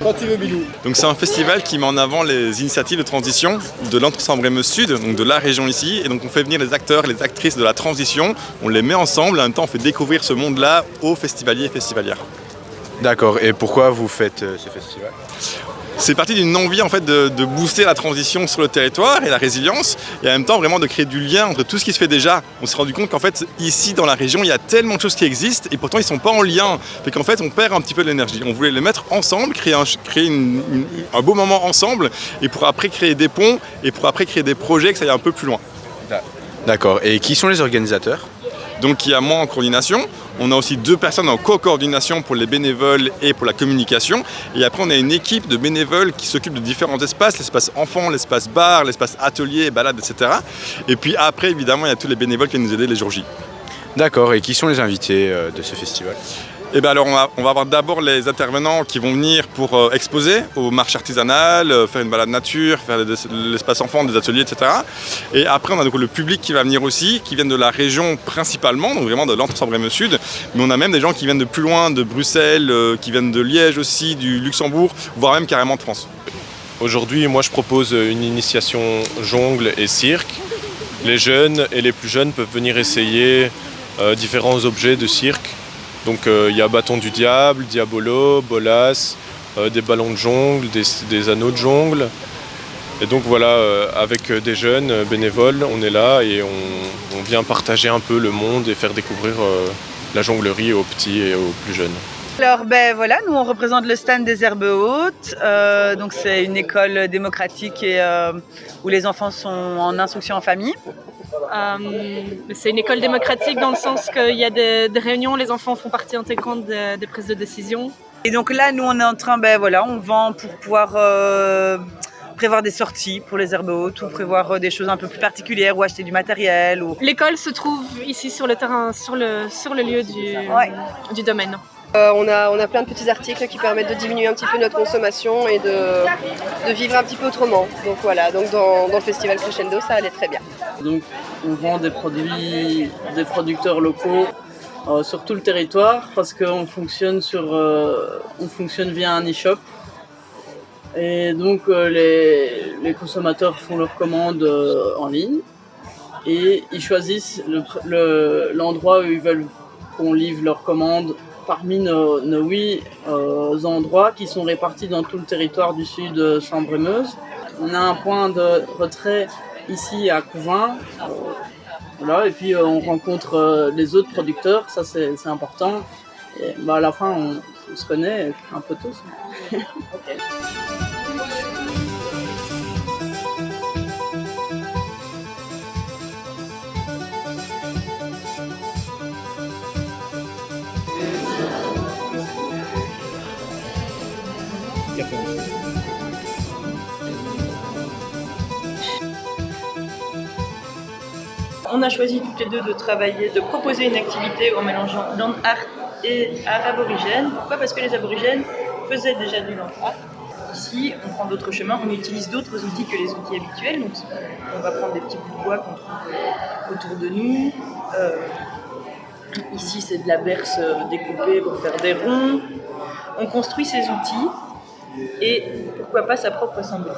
Quand tu veux, Bilou. Donc c'est un festival qui met en avant les initiatives de transition de l'Entre-Sambre-et-Meuse Sud, donc de la région ici. Et donc on fait venir les acteurs et les actrices de la transition, on les met ensemble, et en même temps on fait découvrir ce monde-là aux festivaliers et festivalières. D'accord, et pourquoi vous faites ce festival? C'est parti d'une envie en fait de booster la transition sur le territoire et la résilience, et en même temps vraiment de créer du lien entre tout ce qui se fait déjà. On s'est rendu compte qu'en fait ici dans la région il y a tellement de choses qui existent et pourtant ils ne sont pas en lien, fait qu'en fait on perd un petit peu de l'énergie. On voulait les mettre ensemble, créer un beau moment ensemble, et pour après créer des ponts et pour après créer des projets que ça aille un peu plus loin. D'accord, et qui sont les organisateurs? Donc il y a moi en coordination, on a aussi 2 personnes en co-coordination pour les bénévoles et pour la communication. Et après on a une équipe de bénévoles qui s'occupe de différents espaces, l'espace enfants, l'espace bar, l'espace atelier, balade, etc. Et puis après évidemment il y a tous les bénévoles qui viennent nous aider les jours J. D'accord, et qui sont les invités de ce festival? Et bien alors on va avoir d'abord les intervenants qui vont venir pour exposer au marché artisanal, faire une balade nature, faire l'espace enfant, des ateliers, etc. Et après on a donc le public qui va venir aussi, qui viennent de la région principalement, donc vraiment de l'Entre-Sambre-et-Meuse Sud. Mais on a même des gens qui viennent de plus loin, de Bruxelles, qui viennent de Liège aussi, du Luxembourg, voire même carrément de France. Aujourd'hui, moi je propose une initiation jongle et cirque. Les jeunes et les plus jeunes peuvent venir essayer différents objets de cirque. Donc il y a bâton du diable, diabolo, bolas, des ballons de jongle, des anneaux de jongle. Et donc voilà, avec des jeunes bénévoles, on est là et on vient partager un peu le monde et faire découvrir la jonglerie aux petits et aux plus jeunes. Alors ben voilà, nous on représente le stand des Herbes Hautes, donc c'est une école démocratique et, où les enfants sont en instruction en famille. C'est une école démocratique dans le sens qu'il y a des réunions, les enfants font partie intégrante des prises de décision. Et donc là nous on est en train, on vend pour pouvoir prévoir des sorties pour les Herbes Hautes ou prévoir des choses un peu plus particulières ou acheter du matériel. L'école se trouve ici sur le terrain, sur le lieu du domaine. On a plein de petits articles qui permettent de diminuer un petit peu notre consommation et de vivre un petit peu autrement. Donc voilà, donc dans le festival Crescendo, ça allait très bien. Donc on vend des produits des producteurs locaux sur tout le territoire parce qu'on fonctionne via un e-shop. Et donc les consommateurs font leurs commandes en ligne et ils choisissent l'endroit où ils veulent qu'on livre leurs commandes parmi nos 8 endroits qui sont répartis dans tout le territoire du sud Sambre-et-Meuse. On a un point de retrait ici à Couvin. Voilà, et puis on rencontre les autres producteurs, ça c'est important. Et, à la fin on se connaît un peu tous. Okay. On a choisi toutes les deux de proposer une activité en mélangeant land art et art aborigène. Pourquoi? Parce que les aborigènes faisaient déjà du land art. Ici, on prend d'autres chemins, on utilise d'autres outils que les outils habituels. Donc, on va prendre des petits bouts de bois qu'on trouve autour de nous. Ici, c'est de la berce découpée pour faire des ronds. On construit ces outils et pourquoi pas sa propre symbolique.